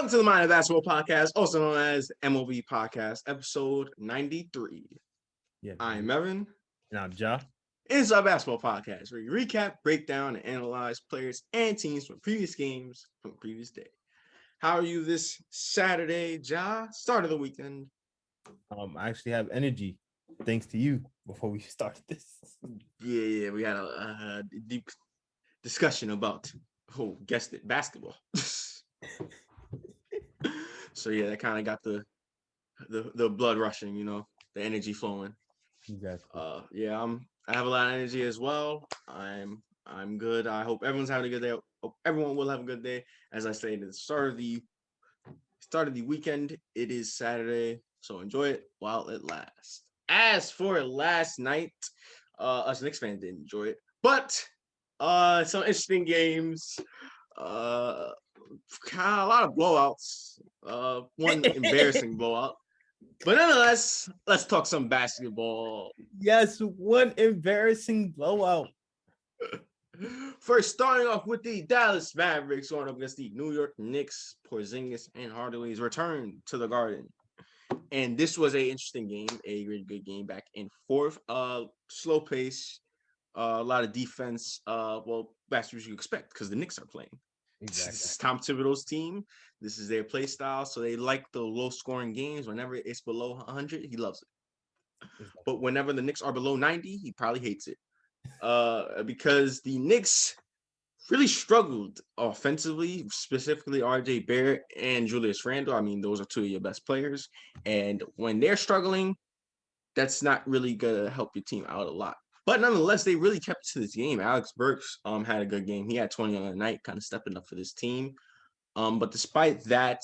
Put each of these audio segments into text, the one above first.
Welcome to the Mind of Basketball Podcast, also known as M.O.B Podcast, episode 93. Yeah, I'm Evan. And I'm Ja. It's our basketball podcast where you recap, break down, and analyze players and teams from previous games from the previous day. How are you this Saturday, Ja? Start of the weekend. I actually have energy thanks to you before we started this. Yeah, we had a deep discussion about, guessed it, basketball. So yeah, that kind of got the blood rushing, the energy flowing. Exactly. I have a lot of energy as well. I'm good. I hope everyone's having a good day. Hope everyone will have a good day. As I stated at the start of the weekend, it is Saturday, so enjoy it while it lasts. As for last night, us Knicks fans didn't enjoy it, but some interesting games. A lot of blowouts. One embarrassing blowout. But nonetheless, let's talk some basketball. Yes, one embarrassing blowout. First, starting off with the Dallas Mavericks going up against the New York Knicks. Porzingis and Hardaway's return to the Garden. And this was an interesting game, a really good game back and forth. Slow pace, a lot of defense. That's what you expect because the Knicks are playing. Exactly. This is Tom Thibodeau's team. This is their play style. So they like the low-scoring games. Whenever it's below 100, he loves it. Exactly. But whenever the Knicks are below 90, he probably hates it. Because the Knicks really struggled offensively, specifically RJ Barrett and Julius Randle. I mean, those are two of your best players. And when they're struggling, that's not really going to help your team out a lot. But nonetheless, they really kept to this game. Alex Burks had a good game. He had 20 on the night, kind of stepping up for this team. But despite that,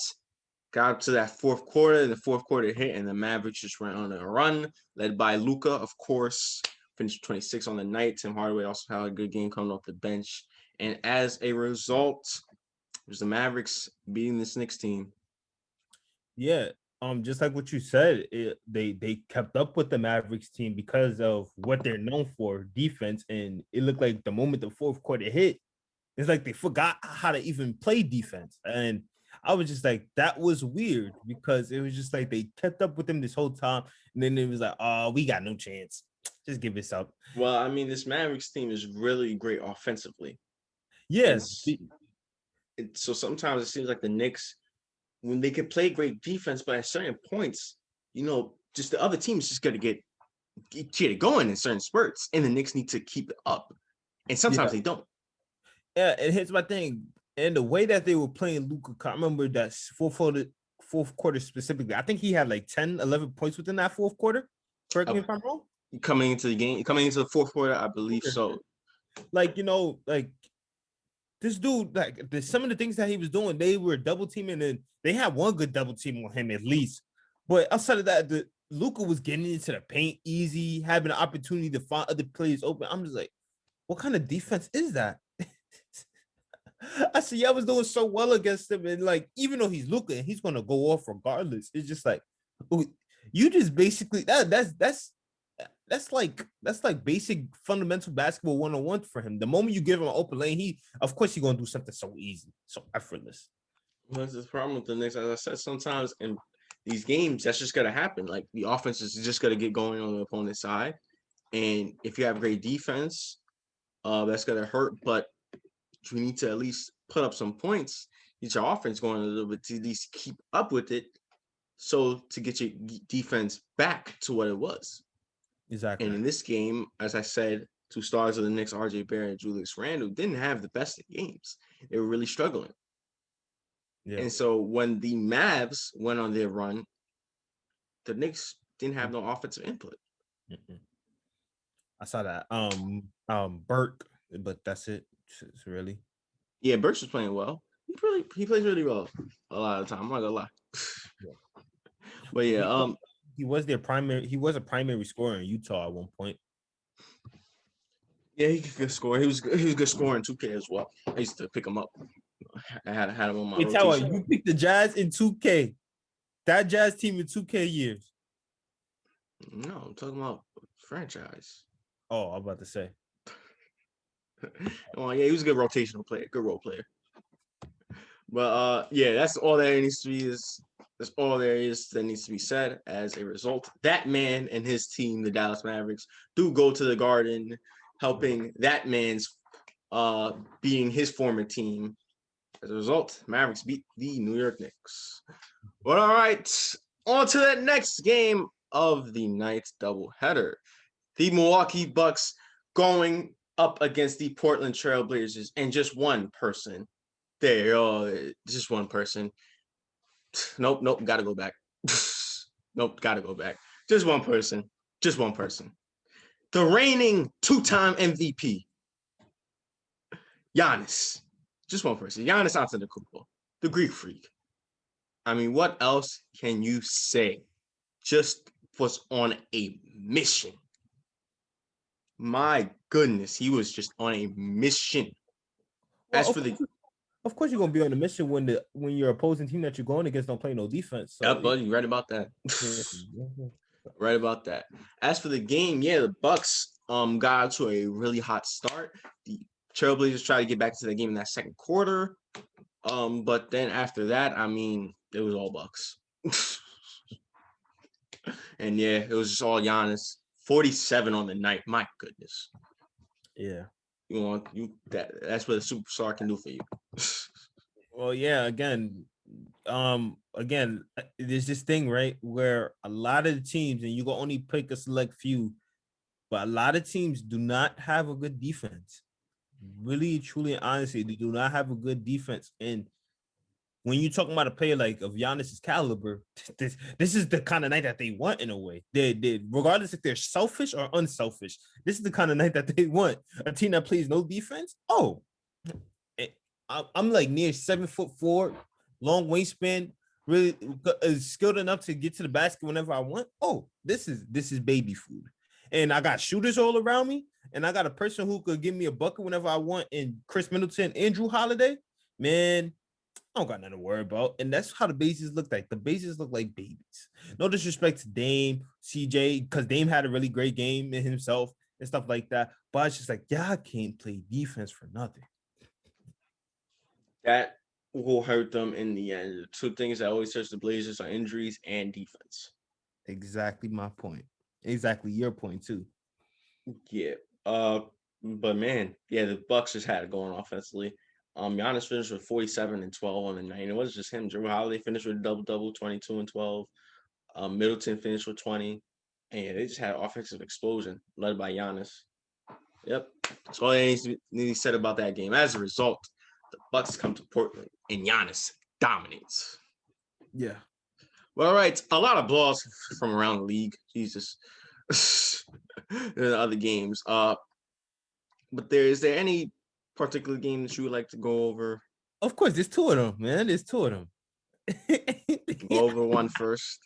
got up to that fourth quarter, and the fourth quarter hit, and the Mavericks just went on a run, led by Luka, of course, finished 26 on the night. Tim Hardaway also had a good game coming off the bench. And as a result, it was the Mavericks beating this Knicks team. Yeah. Just like what you said, they kept up with the Mavericks team because of what they're known for, defense. And it looked like the moment the fourth quarter hit, it's like they forgot how to even play defense. And I was just like, that was weird because it was just like they kept up with them this whole time. And then it was like, oh, we got no chance. Just give this up. Well, I mean, this Mavericks team is really great offensively. Yes. So sometimes it seems like the Knicks, when they can play great defense, but at certain points, just the other team is just going to get it going in certain spurts, and the Knicks need to keep it up. And sometimes they don't. Yeah, and here's my thing. And the way that they were playing Luka, I remember that fourth quarter specifically. I think he had like 10, 11 points within that fourth quarter. Correct me if I'm wrong. Coming into the fourth quarter, I believe so. Like, this dude, like some of the things that he was doing, they were double teaming, and they had one good double team on him at least. But outside of that, Luka was getting into the paint easy, having an opportunity to find other players open. I'm just like, what kind of defense is that? I see y'all was doing so well against him, and like even though he's Luka and he's gonna go off regardless, it's just like you just basically that's like basic fundamental basketball 101 for him. The moment you give him an open lane, he's gonna do something so easy, so effortless. Well, that's the problem with the Knicks. As I said, sometimes in these games, that's just gonna happen. Like the offense is just gonna get going on the opponent's side, and if you have great defense, that's gonna hurt. But you need to at least put up some points, get your offense going a little bit to at least keep up with it, so to get your defense back to what it was. Exactly. And in this game, as I said, two stars of the Knicks, RJ Barrett and Julius Randle, didn't have the best of games. They were really struggling. Yeah. And so when the Mavs went on their run, the Knicks didn't have no offensive input. Mm-mm. I saw that. Burke, but that's it. It's really. Yeah, Burks was playing well. He plays really well a lot of the time. I'm not gonna lie. Yeah. But yeah, he was a primary scorer in Utah at one point. Yeah, he could good score. He was good scoring 2K as well. I used to pick him up. I had him on my rotation. You picked the Jazz in 2K. That Jazz team in 2K years. No, I'm talking about franchise. Oh, I'm about to say. Oh yeah, he was a good rotational player, good role player. But yeah, that's all there needs to be is that's all there is that needs to be said. As a result, that man and his team, the Dallas Mavericks, do go to the Garden, helping that man's being his former team. As a result, Mavericks beat the New York Knicks. But all right, on to that next game of the night doubleheader. The Milwaukee Bucks going up against the Portland Trailblazers, and just one person. Just one person. Nope, gotta go back. Nope, gotta go back. Just one person. Just one person. The reigning two-time MVP, Giannis. Just one person. Giannis Antetokounmpo, the Greek freak. I mean, what else can you say? Just was on a mission. My goodness, he was just on a mission. Well, of course, you're gonna be on a mission when your opposing team that you're going against don't play no defense. So, yeah, buddy, you're right about that. Right about that. As for the game, yeah, the Bucks got out to a really hot start. The Trailblazers tried to get back to the game in that second quarter. But then after that, I mean, it was all Bucks. And yeah, it was just all Giannis. 47 on the night. My goodness. Yeah. That's what a superstar can do for you. Well, yeah, again, there's this thing, right, where a lot of the teams, and you can only pick a select few, but a lot of teams do not have a good defense. Really, truly, and honestly, they do not have a good defense. And when you're talking about a player like of Giannis's caliber, this is the kind of night that they want in a way. They regardless if they're selfish or unselfish, this is the kind of night that they want. A team that plays no defense. Oh, I'm like near 7'4", long wingspan, really skilled enough to get to the basket whenever I want. Oh, this is baby food. And I got shooters all around me, and I got a person who could give me a bucket whenever I want in Chris Middleton, Andrew Holiday. Man, I don't got nothing to worry about. And that's how the bases look like. The bases look like babies. No disrespect to Dame, CJ, because Dame had a really great game in himself and stuff like that. But it's just like, y'all can't play defense for nothing. That will hurt them in the end. The two things that always hurt the Blazers are injuries and defense. Exactly my point. Exactly your point too. Yeah. But man, yeah, the Bucks just had it going offensively. Giannis finished with 47 and 12 on the night. It wasn't just him. Drew Holiday finished with a double, 22 and 12. Middleton finished with 20. And they just had an offensive explosion led by Giannis. Yep. That's all that needs to be said about that game. As a result, the Bucks come to Portland and Giannis dominates. Yeah. Well, all right. A lot of blowouts from around the league. Jesus. The other games. But is there any particular game that you would like to go over? Of course, there's two of them, man. There's two of them. Go over one first.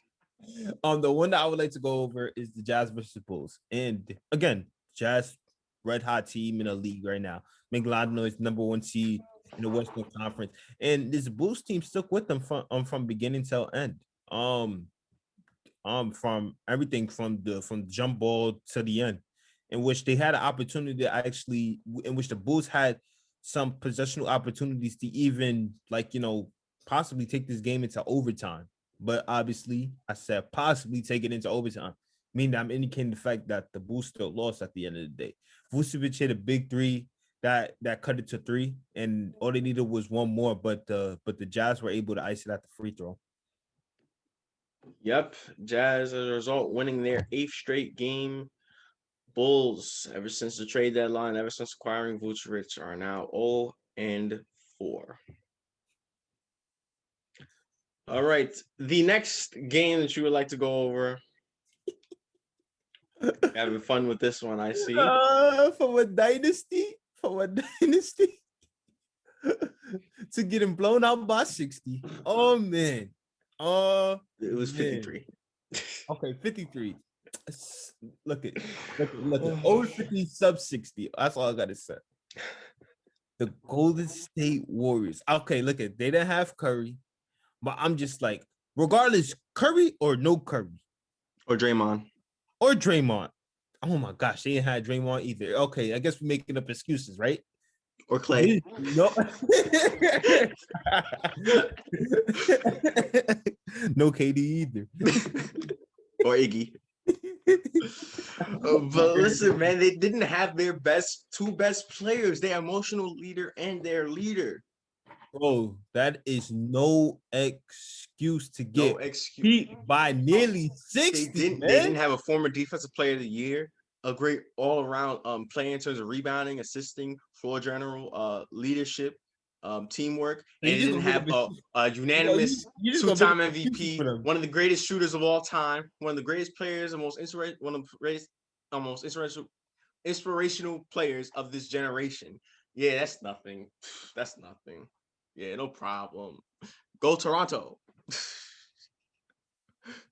The one that I would like to go over is the Jazz versus Bulls. And again, Jazz, red hot team in the league right now. Make a lot of noise, number one seed in the Western Conference. And this Bulls team stuck with them from beginning till end. From everything from jump ball to the end, in which they had an opportunity to actually, in which the Bulls had some possessional opportunities to even possibly take this game into overtime. But obviously, I said possibly take it into overtime, meaning I'm indicating the fact that the Bulls still lost at the end of the day. Vucevic hit a big three that cut it to 3, and all they needed was one more, but the Jazz were able to ice it at the free throw. Yep, Jazz, as a result, winning their 8th straight game. Bulls, ever since the trade deadline, ever since acquiring Vucevic, are now 0-4. All right, the next game that you would like to go over. Having fun with this one, I see. From a dynasty, to getting blown out by 60. Oh man. It was 53. Okay, 53. Look at over 50 sub 60. That's all I gotta say. The Golden State Warriors. Okay, look at, they didn't have Curry, but I'm just like, regardless, Curry or no Curry. Or Draymond. Oh my gosh, they didn't have Draymond either. Okay, I guess we're making up excuses, right? or Clay. No. No KD either. Or Iggy. But listen, man, they didn't have their two best players, their emotional leader and their leader. Bro, that is no excuse to No get excuse. beat by nearly 60. They didn't have a former defensive player of the year, a great all-around player in terms of rebounding, assisting, floor general, leadership, teamwork, and they didn't have a unanimous two-time MVP, one of the greatest shooters of all time, one of the greatest players, one of the greatest, most inspirational players of this generation. Yeah, that's nothing. That's nothing. Yeah, no problem. Go Toronto.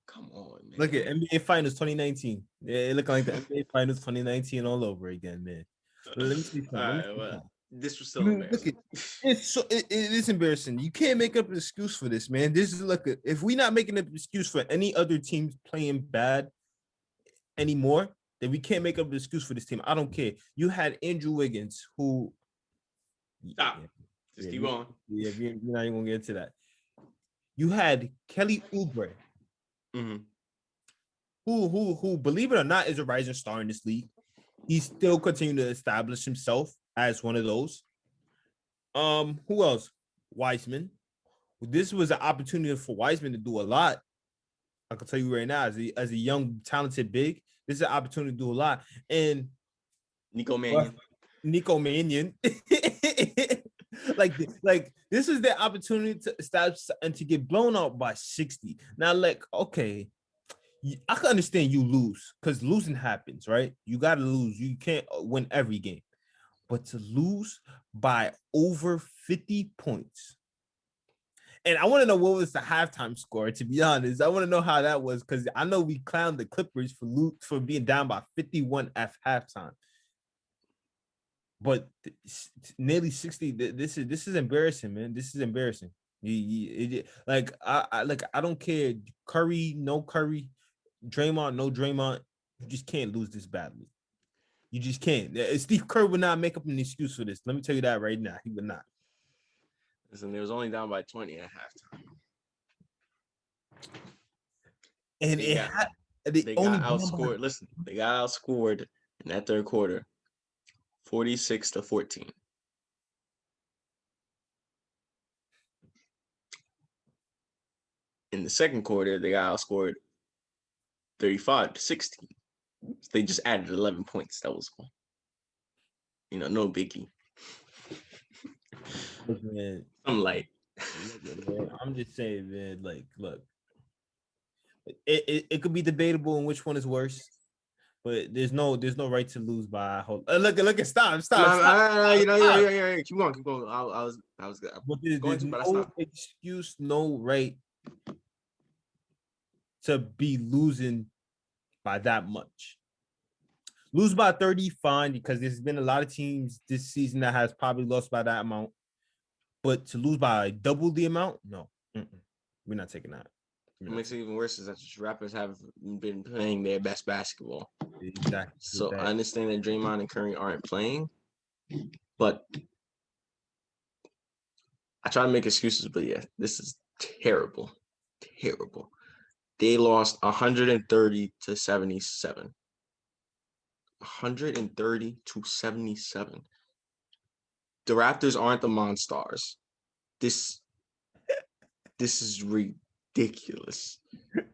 Come on, man. Look at NBA Finals 2019. Yeah, it looked like the NBA Finals 2019 all over again, man. Let me see something. This was still embarrassing. It is embarrassing. You can't make up an excuse for this, man. This is like if we're not making an excuse for any other teams playing bad anymore, then we can't make up an excuse for this team. I don't care. You had Andrew Wiggins, who stop. Just keep going. Yeah, we're not even gonna get into that. You had Kelly Oubre, who, believe it or not, is a rising star in this league. He's still continuing to establish himself as one of those. Who else? Wiseman. This was an opportunity for Wiseman to do a lot. I can tell you right now, as a young, talented big, this is an opportunity to do a lot. And Nico Mannion. like this is the opportunity to establish and to get blown out by 60. Now, like, okay, I can understand you lose because losing happens, right? You got to lose. You can't win every game. But to lose by over 50 points. And I want to know what was the halftime score, to be honest. I want to know how that was because I know we clowned the Clippers for being down by 51 at halftime. But nearly 60, this is embarrassing, man. This is embarrassing. I don't care. Curry, no Curry. Draymond, no Draymond. You just can't lose this badly. You just can't. Steve Kerr would not make up an excuse for this. Let me tell you that right now. He would not. Listen, they was only down by 20 at halftime. And they got outscored. Listen, they got outscored in that third quarter, 46-14. In the second quarter, they got outscored 35-16. So they just added 11 points. That was all. No biggie. Man, I'm light. I'm just saying, man. Like, look, it could be debatable in which one is worse, but there's no right to lose by. Look at stop. Keep going. I was going to, but no excuse, no right to be losing by that much. Lose by 30, fine, because there's been a lot of teams this season that has probably lost by that amount. But to lose by double the amount, no. We're not taking that. What makes it even worse is that the Raptors have been playing their best basketball. Exactly. So I understand that Draymond and Curry aren't playing, but I try to make excuses, but yeah, this is terrible. Terrible. They lost 130-77. 130-77. The Raptors aren't the Monstars. This is ridiculous. The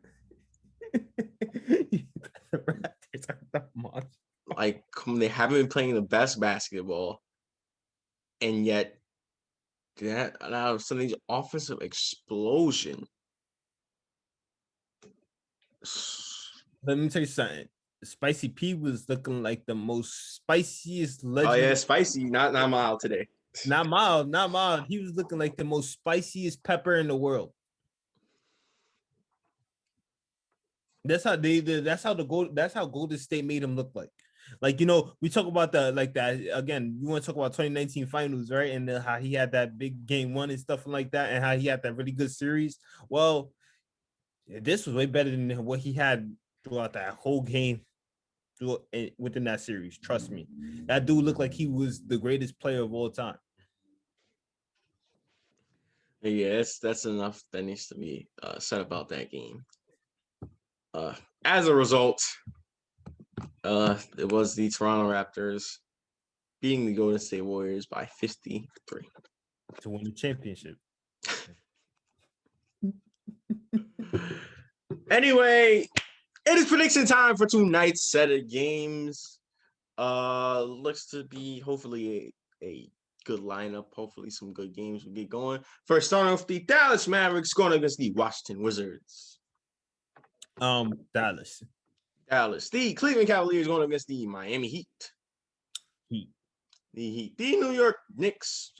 Raptors aren't the Monstars. Like, they haven't been playing the best basketball, and yet that now something's offensive explosion. Let me tell you something. Spicy P was looking like the most spiciest legend. Oh yeah, spicy, not mild today. Not mild. He was looking like the most spiciest pepper in the world. That's how Golden State made him look like. Like, we talk about that again. You want to talk about 2019 finals, right? And how he had that big game one and stuff like that, and how he had that really good series. Well, this was way better than what he had throughout that whole game. within that series. Trust me, that dude looked like he was the greatest player of all time. Yeah, that's enough that needs to be said about that game. As a result, it was the Toronto Raptors beating the Golden State Warriors by 53 to win the championship. Anyway, it is prediction time for tonight's set of games. Looks to be hopefully a good lineup. Hopefully some good games will get going. First, starting off the Dallas Mavericks going against the Washington Wizards. Dallas. The Cleveland Cavaliers going against the Miami Heat. The New York Knicks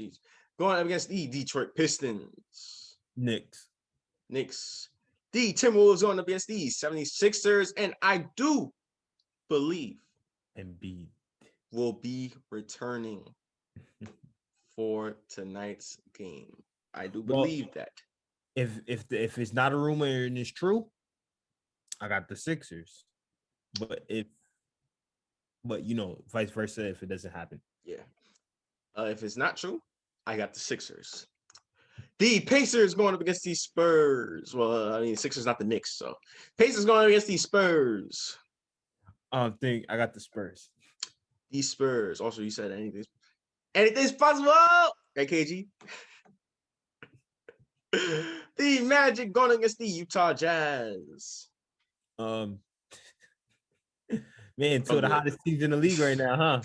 going up against the Detroit Pistons. Knicks. The Timberwolves going up against the 76ers. And I do believe Embiid will be returning for tonight's game. I do believe that. If it's not a rumor and it's true, I got the Sixers. But vice versa if it doesn't happen. Yeah. If it's not true, I got the Sixers. The Pacers going up against the Spurs. Well, I mean, Sixers not the Knicks, so Pacers going up against the Spurs. I got the Spurs. The Spurs. Also, you said anything's possible. Right, KG? The Magic going against the Utah Jazz. Man, two of the hottest teams in the league right now, huh?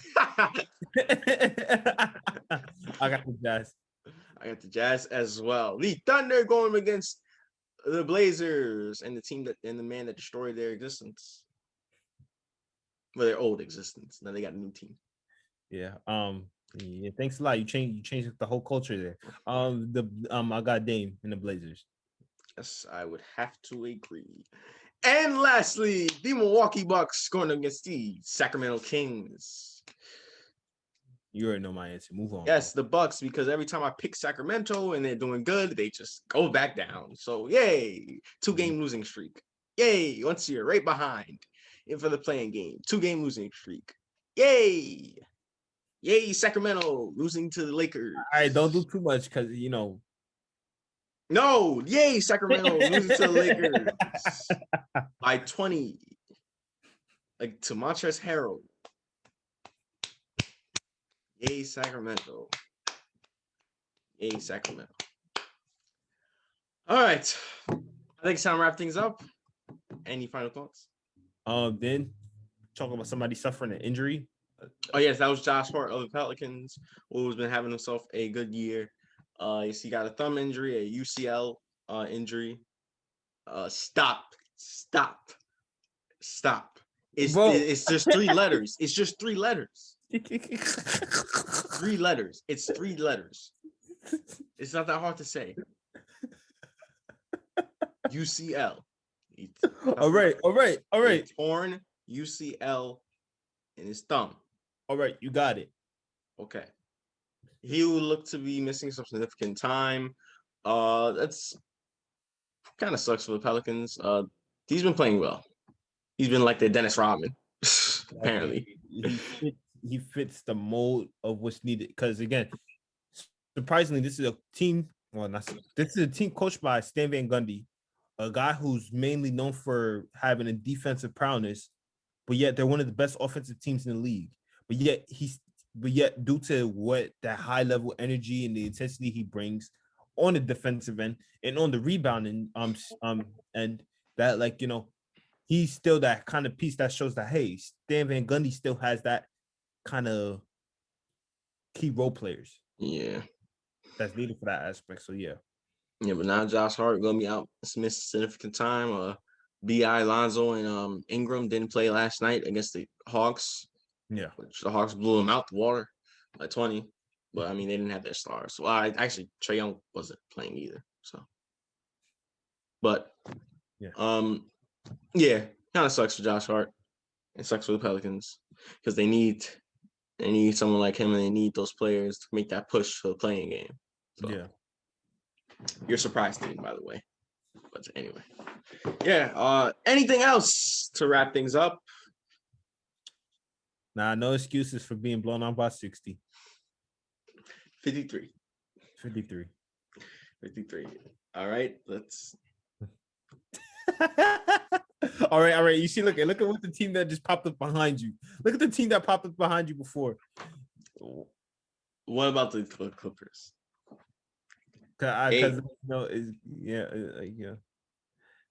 I got the Jazz. I got the Jazz as well. The Thunder going against the Blazers and the man that destroyed their existence. Well, their old existence. Now they got a new team. Yeah. Yeah. Thanks a lot. You changed the whole culture there. I got Dame in the Blazers. Yes, I would have to agree. And lastly, the Milwaukee Bucks going against the Sacramento Kings. You already know my answer. Move on. Yes, the Bucks, because every time I pick Sacramento and they're doing good, they just go back down. So, yay, 2-game losing streak. Yay, once you're right behind in for the playing game. 2-game losing streak. Yay. Yay, Sacramento losing to the Lakers. All right, don't do too much because, No, yay, Sacramento losing to the Lakers by 20. Like to Montrezl Harrell. Yay, Sacramento. Yay, Sacramento. All right. I think it's time to wrap things up. Any final thoughts? Then talking about somebody suffering an injury. Oh, yes, that was Josh Hart of the Pelicans, who's been having himself a good year. He got a thumb injury, a UCL injury. Stop. It's just 3 letters. It's just 3 letters. 3 letters. It's 3 letters. It's not that hard to say. UCL. All right. Torn UCL in his thumb. All right, you got it. Okay. He will look to be missing some significant time. That's kind of sucks for the Pelicans. He's been playing well. He's been like the Dennis Rodman, apparently. He fits the mold of what's needed. Because again, surprisingly, this is a team. This is a team coached by Stan Van Gundy, a guy who's mainly known for having a defensive prowess, but yet they're one of the best offensive teams in the league. But yet due to what that high level energy and the intensity he brings on the defensive end and on the rebounding and that he's still that kind of piece that shows that hey, Stan Van Gundy still has that kind of key role players. Yeah. That's needed for that aspect. So yeah. Yeah, but now Josh Hart gonna be out missed significant time. B.I. Lonzo and Ingram didn't play last night against the Hawks. Yeah, which the Hawks blew them out the water by 20. But I mean, they didn't have their stars. Well, actually Trae Young wasn't playing either. So, but yeah, kind of sucks for Josh Hart. It sucks for the Pelicans because they need someone like him and they need those players to make that push for the playing game. So, yeah, you're surprised team, by the way. But anyway, yeah. Anything else to wrap things up? Nah, no excuses for being blown out by 60. 53. 53. 53. All right, let's. All right. You see, look at what the team that just popped up behind you. Look at the team that popped up behind you before. What about the Clippers? Because yeah.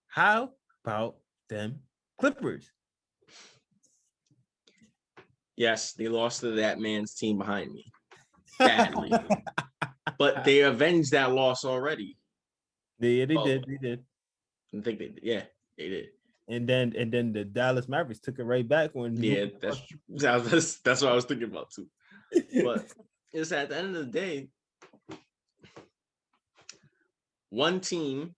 How about them Clippers? Yes, they lost to that man's team behind me badly, but they avenged that loss already. They did. I think they did. Yeah, they did. And then the Dallas Mavericks took it right back when. Yeah, that's what I was thinking about too. But it's at the end of the day, one team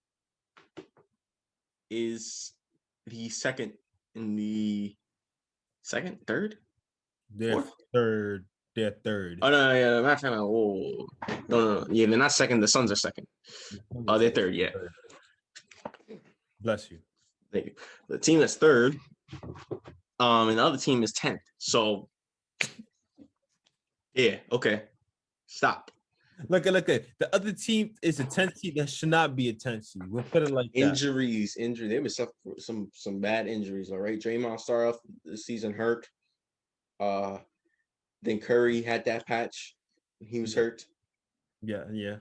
is the second in the third. They're third. They're third. Oh no, yeah, matter of fact, no, yeah, they're not second. The Suns are second. Oh, they're third. Yeah. Bless you. Thank you. The team that's third, and the other team is 10th. So, yeah, okay, stop. Look at the other team is a 10th team that should not be a 10th seed. We'll put it like injuries. They were suffering some bad injuries. All right, Draymond started off the season hurt. Then Curry had that patch. He was hurt. Yeah.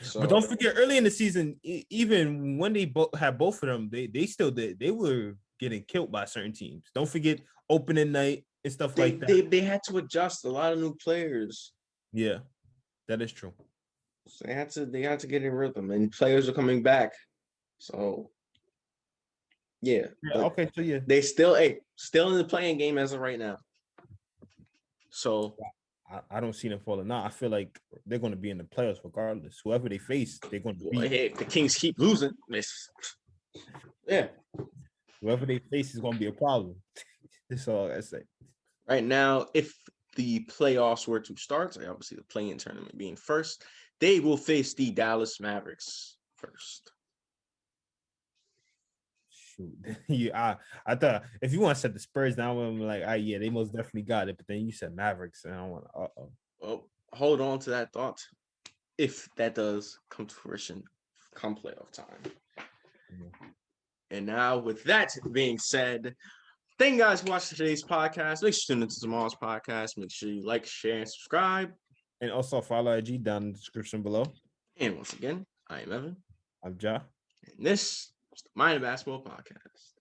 So, but don't forget, early in the season, even when they had both of them, they still did. They were getting killed by certain teams. Don't forget opening night and stuff like that. They had to adjust. A lot of new players. Yeah, that is true. So they had to get in rhythm, and players are coming back. So yeah. Okay. So yeah, they still in the playing game as of right now. So I don't see them falling out. I feel like they're going to be in the playoffs regardless. Whoever they face, they're going to beat. Hey, if the Kings keep losing, yeah. Whoever they face is going to be a problem. That's all I say. Right now, if the playoffs were to start, obviously the play-in tournament being first, they will face the Dallas Mavericks first. Shoot. Yeah, I thought if you want to set the Spurs down, I'm like, yeah, they most definitely got it. But then you said Mavericks, and I want to. Well, hold on to that thought. If that does come to fruition, come playoff time. Mm-hmm. And now, with that being said, thank you guys for watching today's podcast. Make sure you tune into tomorrow's podcast. Make sure you like, share, and subscribe. And also follow IG down in the description below. And once again, I am Evan. I'm Ja. And this is the Mind of Basketball Podcast.